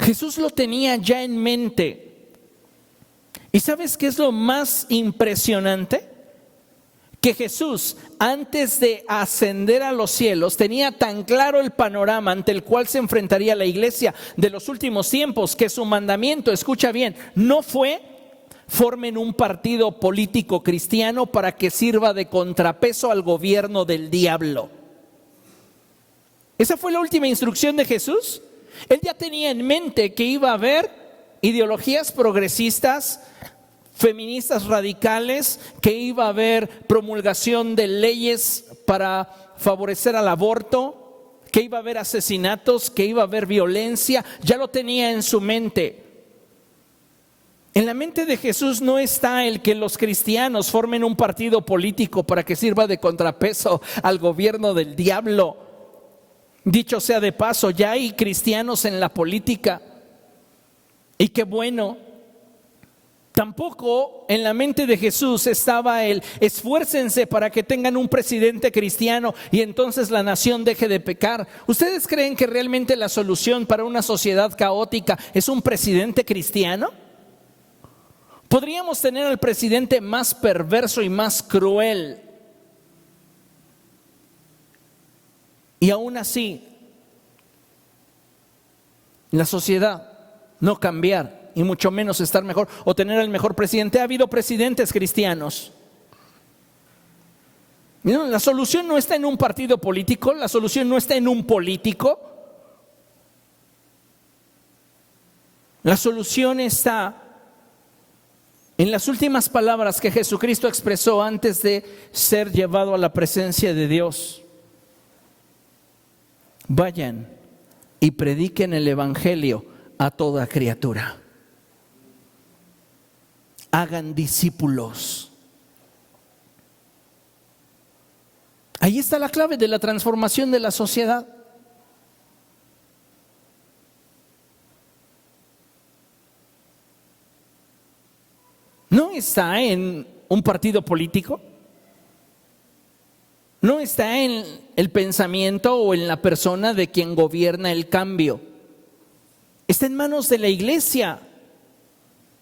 Jesús lo tenía ya en mente. ¿Y sabes qué es lo más impresionante? Que Jesús, antes de ascender a los cielos, tenía tan claro el panorama ante el cual se enfrentaría la iglesia de los últimos tiempos, que su mandamiento, escucha bien, no fue: formen un partido político cristiano para que sirva de contrapeso al gobierno del diablo. Esa fue la última instrucción de Jesús. Él ya tenía en mente que iba a haber ideologías progresistas, feministas radicales, que iba a haber promulgación de leyes para favorecer al aborto, que iba a haber asesinatos, que iba a haber violencia. Ya lo tenía en su mente. En la mente de Jesús no está el que los cristianos formen un partido político para que sirva de contrapeso al gobierno del diablo. Dicho sea de paso, ya hay cristianos en la política, y qué bueno. Tampoco en la mente de Jesús estaba el: esfuércense para que tengan un presidente cristiano y entonces la nación deje de pecar. ¿Ustedes creen que realmente la solución para una sociedad caótica es un presidente cristiano? Podríamos tener al presidente más perverso y más cruel, y aún así la sociedad no cambiar, y mucho menos estar mejor o tener el mejor presidente. Ha habido presidentes cristianos. La solución no está en un partido político, la solución no está en un político. La solución está en las últimas palabras que Jesucristo expresó antes de ser llevado a la presencia de Dios: vayan y prediquen el Evangelio a toda criatura. Hagan discípulos. Ahí está la clave de la transformación de la sociedad. No está en un partido político. no está en el pensamiento o en la persona de quien gobierna el cambio. Está en manos de la iglesia,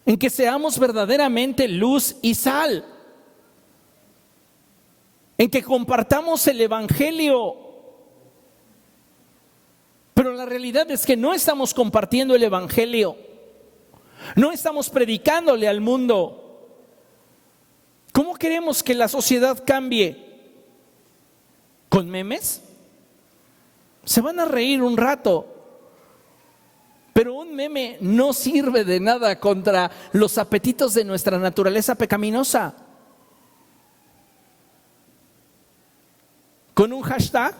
en que seamos verdaderamente luz y sal, en que compartamos el evangelio. Pero la realidad es que no estamos compartiendo el evangelio, no estamos predicándole al mundo. ¿Cómo queremos que la sociedad cambie? ¿Con memes? Se van a reír un rato, pero un meme no sirve de nada contra los apetitos de nuestra naturaleza pecaminosa. Con un hashtag,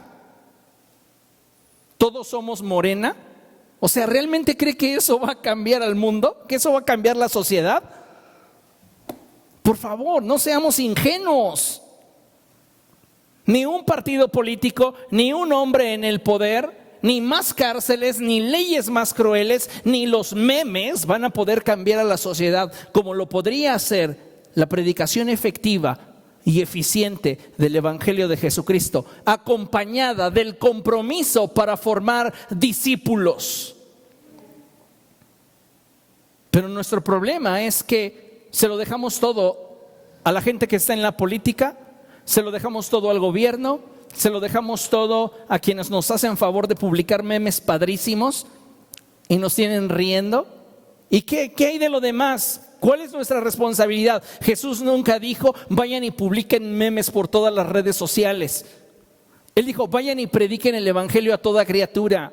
todos somos morena. O sea, ¿realmente cree que eso va a cambiar al mundo? ¿Que eso va a cambiar la sociedad? Por favor, no seamos ingenuos. Ni un partido político, ni un hombre en el poder, ni más cárceles, ni leyes más crueles, ni los memes van a poder cambiar a la sociedad como lo podría hacer la predicación efectiva y eficiente del Evangelio de Jesucristo, acompañada del compromiso para formar discípulos. Pero nuestro problema es que se lo dejamos todo a la gente que está en la política, se lo dejamos todo al gobierno, se lo dejamos todo a quienes nos hacen favor de publicar memes padrísimos y nos tienen riendo. ¿Y qué hay de lo demás? ¿Cuál es nuestra responsabilidad? Jesús nunca dijo, vayan y publiquen memes por todas las redes sociales. Él dijo, vayan y prediquen el evangelio a toda criatura.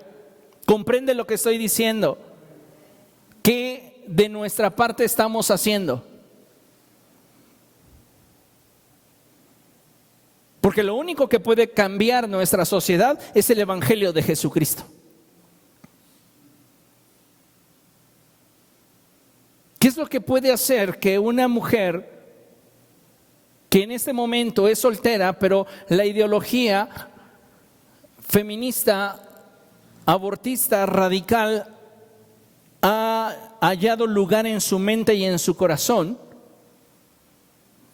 ¿Comprende lo que estoy diciendo? ¿Qué de nuestra parte estamos haciendo? Porque lo único que puede cambiar nuestra sociedad es el evangelio de Jesucristo. ¿Qué es lo que puede hacer que una mujer que en este momento es soltera, pero la ideología feminista, abortista, radical ha hallado lugar en su mente y en su corazón,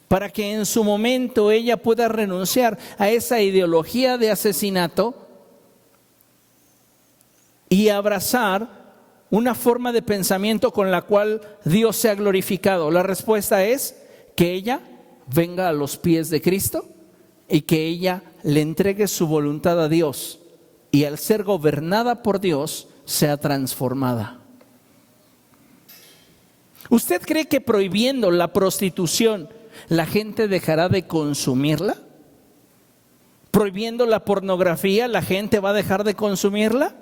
para que en su momento ella pueda renunciar a esa ideología de asesinato y abrazar una forma de pensamiento con la cual Dios se ha glorificado? La respuesta es que ella venga a los pies de Cristo y que ella le entregue su voluntad a Dios, y al ser gobernada por Dios sea transformada. ¿Usted cree que prohibiendo la prostitución la gente dejará de consumirla? ¿Prohibiendo la pornografía la gente va a dejar de consumirla?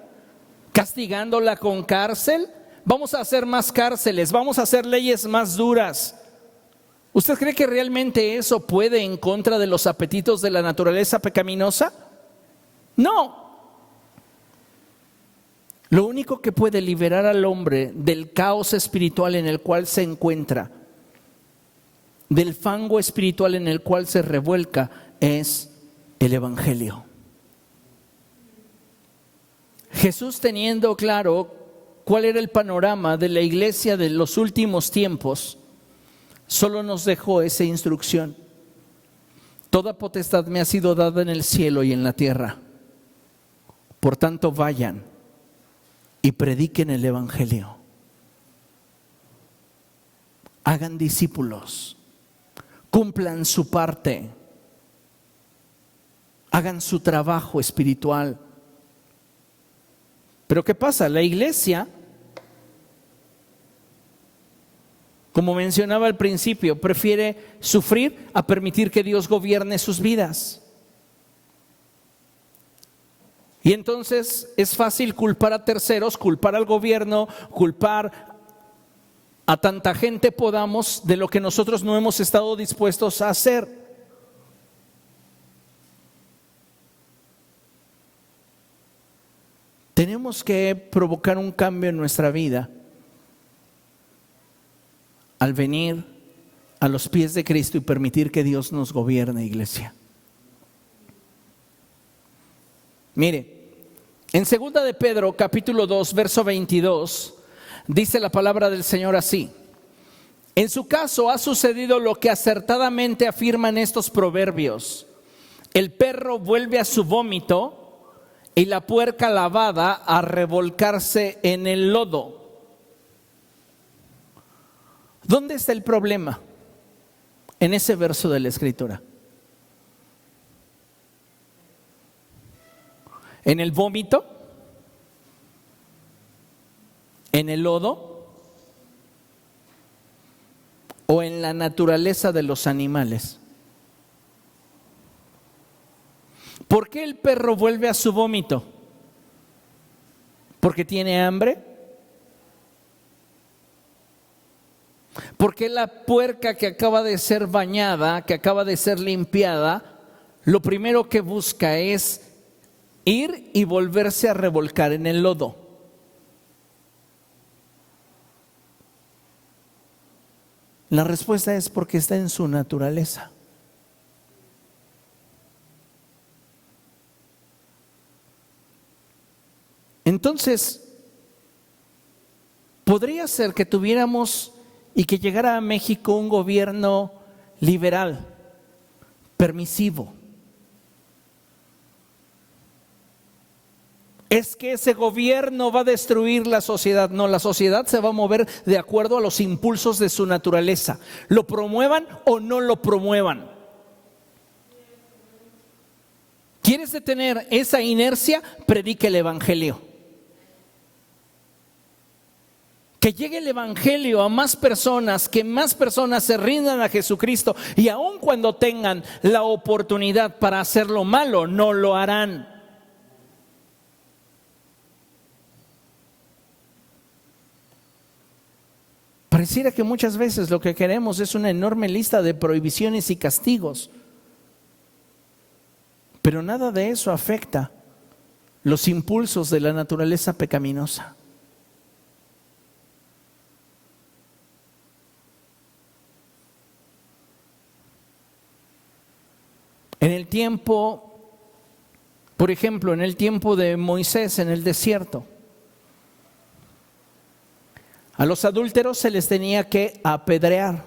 ¿Castigándola con cárcel? Vamos a hacer más cárceles, vamos a hacer leyes más duras. ¿Usted cree que realmente eso puede en contra de los apetitos de la naturaleza pecaminosa? No. Lo único que puede liberar al hombre del caos espiritual en el cual se encuentra, del fango espiritual en el cual se revuelca, es el evangelio. Jesús, teniendo claro cuál era el panorama de la iglesia de los últimos tiempos, solo nos dejó esa instrucción: toda potestad me ha sido dada en el cielo y en la tierra. Por tanto, vayan y prediquen el evangelio. Hagan discípulos. Cumplan su parte, hagan su trabajo espiritual. Pero ¿qué pasa? La iglesia, como mencionaba al principio, prefiere sufrir a permitir que Dios gobierne sus vidas. Y entonces es fácil culpar a terceros, culpar al gobierno, culpar a tanta gente podamos de lo que nosotros no hemos estado dispuestos a hacer. Tenemos que provocar un cambio en nuestra vida al venir a los pies de Cristo y permitir que Dios nos gobierne, iglesia. Mire, en 2 de Pedro, capítulo 2, verso 22, dice la palabra del Señor así: en su caso ha sucedido lo que acertadamente afirman estos proverbios: el perro vuelve a su vómito y la puerca lavada a revolcarse en el lodo. ¿Dónde está el problema? En ese verso de la Escritura. ¿En el vómito? ¿En el lodo? ¿O en la naturaleza de los animales? ¿Por qué el perro vuelve a su vómito? ¿Porque tiene hambre? ¿Por qué la puerca que acaba de ser bañada, que acaba de ser limpiada, lo primero que busca es ir y volverse a revolcar en el lodo? La respuesta es porque está en su naturaleza. Entonces, podría ser que tuviéramos y que llegara a México un gobierno liberal, permisivo. Es que ese gobierno va a destruir la sociedad. No, la sociedad se va a mover de acuerdo a los impulsos de su naturaleza, lo promuevan o no lo promuevan. ¿Quieres detener esa inercia? Predique el evangelio. Que llegue el evangelio a más personas, que más personas se rindan a Jesucristo, y aun cuando tengan la oportunidad para hacer lo malo, no lo harán. Pareciera que muchas veces lo que queremos es una enorme lista de prohibiciones y castigos, pero nada de eso afecta los impulsos de la naturaleza pecaminosa. En el tiempo, por ejemplo, en el tiempo de Moisés en el desierto, a los adúlteros se les tenía que apedrear.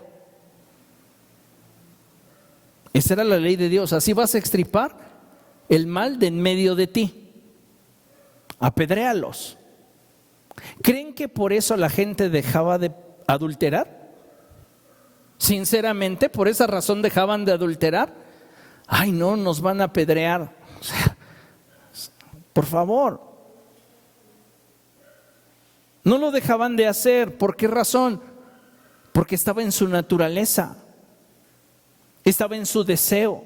Esa era la ley de Dios. Así vas a extirpar el mal de en medio de ti. Apedréalos. ¿Creen que por eso la gente dejaba de adulterar? Sinceramente, ¿por esa razón dejaban de adulterar? Ay, no, nos van a apedrear. O sea, por favor. No lo dejaban de hacer. ¿Por qué razón? Porque estaba en su naturaleza. Estaba en su deseo.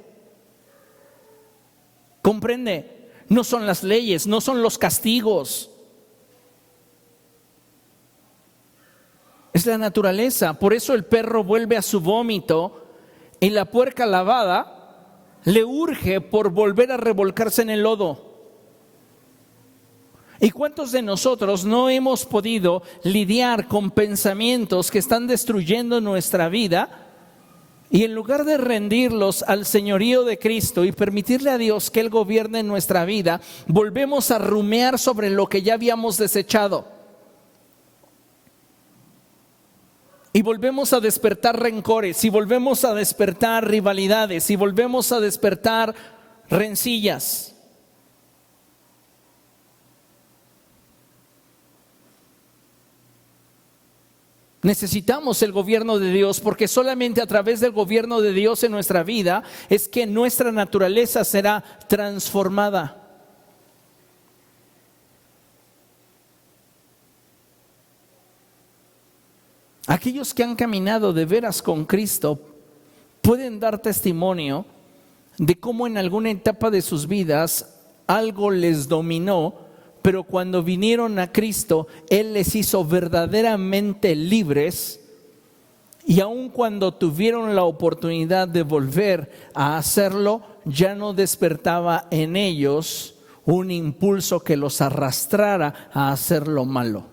¿Comprende? No son las leyes, no son los castigos. Es la naturaleza. Por eso el perro vuelve a su vómito y la puerca lavada le urge por volver a revolcarse en el lodo. ¿Y cuántos de nosotros no hemos podido lidiar con pensamientos que están destruyendo nuestra vida? Y en lugar de rendirlos al señorío de Cristo y permitirle a Dios que Él gobierne nuestra vida, volvemos a rumiar sobre lo que ya habíamos desechado. Y volvemos a despertar rencores, y volvemos a despertar rivalidades, y volvemos a despertar rencillas. Necesitamos el gobierno de Dios, porque solamente a través del gobierno de Dios en nuestra vida es que nuestra naturaleza será transformada. Aquellos que han caminado de veras con Cristo pueden dar testimonio de cómo en alguna etapa de sus vidas algo les dominó, pero cuando vinieron a Cristo, Él les hizo verdaderamente libres, y aun cuando tuvieron la oportunidad de volver a hacerlo, ya no despertaba en ellos un impulso que los arrastrara a hacer lo malo.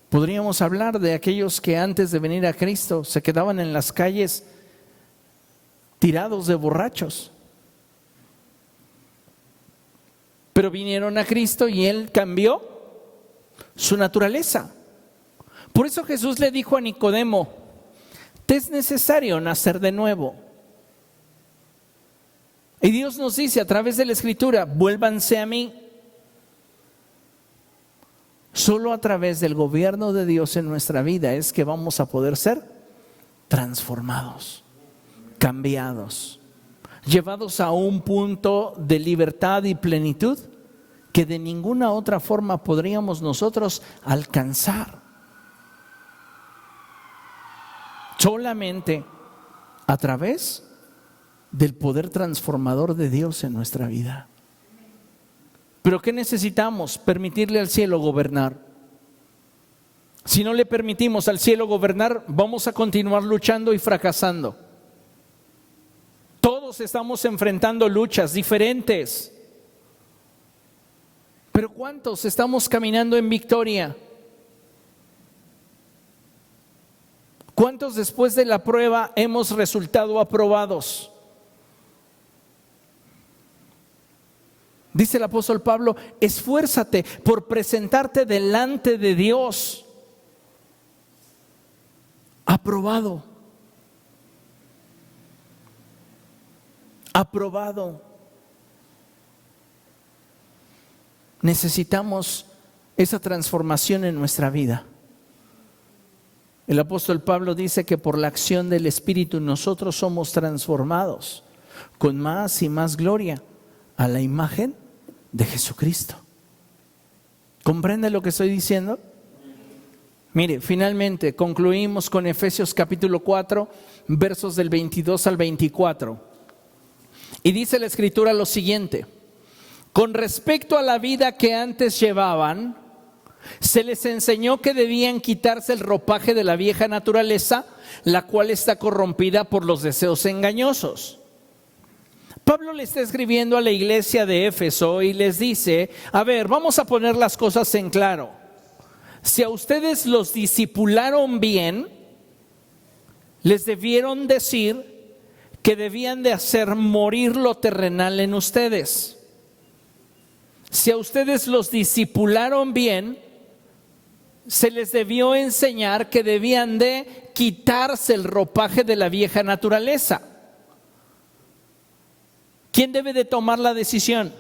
Podríamos hablar de aquellos que antes de venir a Cristo se quedaban en las calles tirados de borrachos. Pero vinieron a Cristo y Él cambió su naturaleza. Por eso Jesús le dijo a Nicodemo: te es necesario nacer de nuevo. Y Dios nos dice a través de la Escritura, vuélvanse a mí. Solo a través del gobierno de Dios en nuestra vida es que vamos a poder ser transformados, cambiados, llevados a un punto de libertad y plenitud que de ninguna otra forma podríamos nosotros alcanzar. Solamente a través del poder transformador de Dios en nuestra vida. ¿Pero qué necesitamos? Permitirle al cielo gobernar. Si no le permitimos al cielo gobernar, vamos a continuar luchando y fracasando. Todos estamos enfrentando luchas diferentes. Pero ¿cuántos estamos caminando en victoria? ¿Cuántos después de la prueba hemos resultado aprobados? Dice el apóstol Pablo, esfuérzate por presentarte delante de Dios aprobado. Aprobado. Necesitamos esa transformación en nuestra vida. El apóstol Pablo dice que por la acción del Espíritu nosotros somos transformados con más y más gloria a la imagen de Jesucristo. ¿Comprende lo que estoy diciendo? Mire, finalmente concluimos con Efesios capítulo 4, versos del 22 al 24. Y dice la Escritura lo siguiente: con respecto a la vida que antes llevaban, se les enseñó que debían quitarse el ropaje de la vieja naturaleza, la cual está corrompida por los deseos engañosos. Pablo le está escribiendo a la iglesia de Éfeso y les dice, a ver, vamos a poner las cosas en claro. Si a ustedes los discipularon bien, les debieron decir que debían de hacer morir lo terrenal en ustedes. Si a ustedes los discipularon bien, se les debió enseñar que debían de quitarse el ropaje de la vieja naturaleza. ¿Quién debe de tomar la decisión?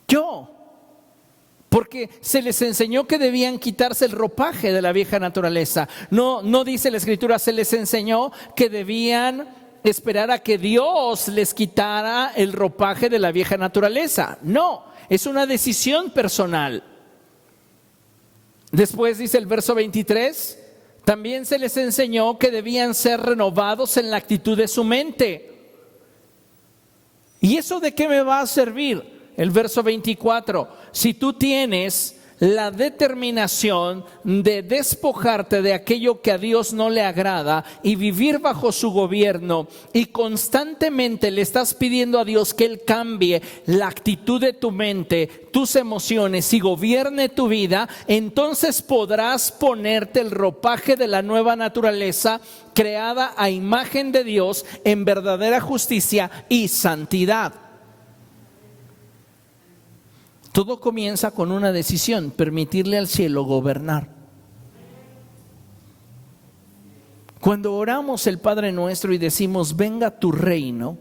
Yo. Porque se les enseñó que debían quitarse el ropaje de la vieja naturaleza. No dice la Escritura, se les enseñó que debían esperar a que Dios les quitara el ropaje de la vieja naturaleza. No, es una decisión personal. Después dice el verso 23, también se les enseñó que debían ser renovados en la actitud de su mente. ¿Y eso de qué me va a servir? El verso 24, si tú tienes la determinación de despojarte de aquello que a Dios no le agrada y vivir bajo su gobierno y constantemente le estás pidiendo a Dios que Él cambie la actitud de tu mente, tus emociones y gobierne tu vida, entonces podrás ponerte el ropaje de la nueva naturaleza creada a imagen de Dios en verdadera justicia y santidad. Todo comienza con una decisión, permitirle al cielo gobernar. Cuando oramos el Padre Nuestro y decimos, venga tu reino,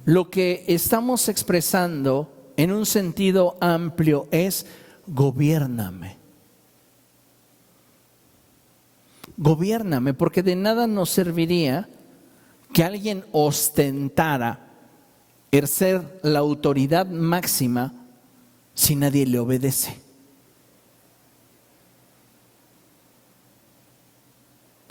lo que estamos expresando en un sentido amplio es, gobiérname. Gobiérname, porque de nada nos serviría que alguien ostentara ejercer la autoridad máxima si nadie le obedece.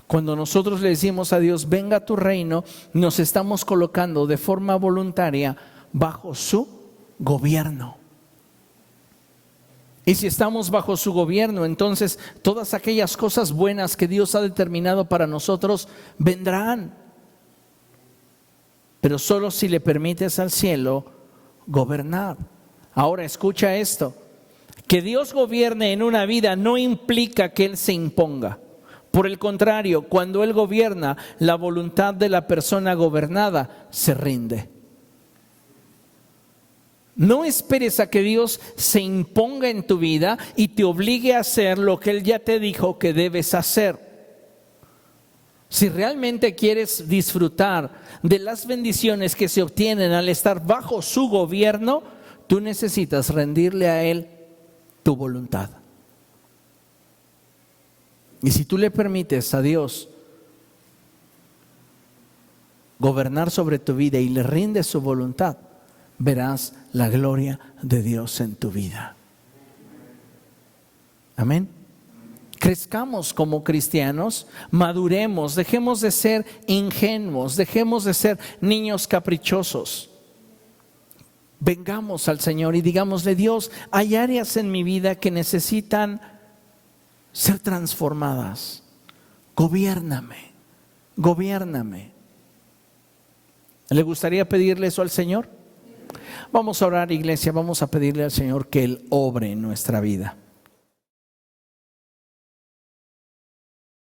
Cuando nosotros le decimos a Dios, venga tu reino, nos estamos colocando de forma voluntaria bajo su gobierno. Y si estamos bajo su gobierno, entonces todas aquellas cosas buenas que Dios ha determinado para nosotros vendrán. Pero solo si le permites al cielo gobernar. Ahora escucha esto, que Dios gobierne en una vida no implica que Él se imponga. Por el contrario, cuando Él gobierna, la voluntad de la persona gobernada se rinde. No esperes a que Dios se imponga en tu vida y te obligue a hacer lo que Él ya te dijo que debes hacer. Si realmente quieres disfrutar de las bendiciones que se obtienen al estar bajo su gobierno, tú necesitas rendirle a Él tu voluntad. Y si tú le permites a Dios gobernar sobre tu vida y le rindes su voluntad, verás la gloria de Dios en tu vida. Amén. Crezcamos como cristianos, maduremos, dejemos de ser ingenuos, dejemos de ser niños caprichosos. Vengamos al Señor y digámosle: Dios, hay áreas en mi vida que necesitan ser transformadas. Gobiérname, gobiérname. ¿Le gustaría pedirle eso al Señor? Vamos a orar, iglesia, vamos a pedirle al Señor que Él obre en nuestra vida.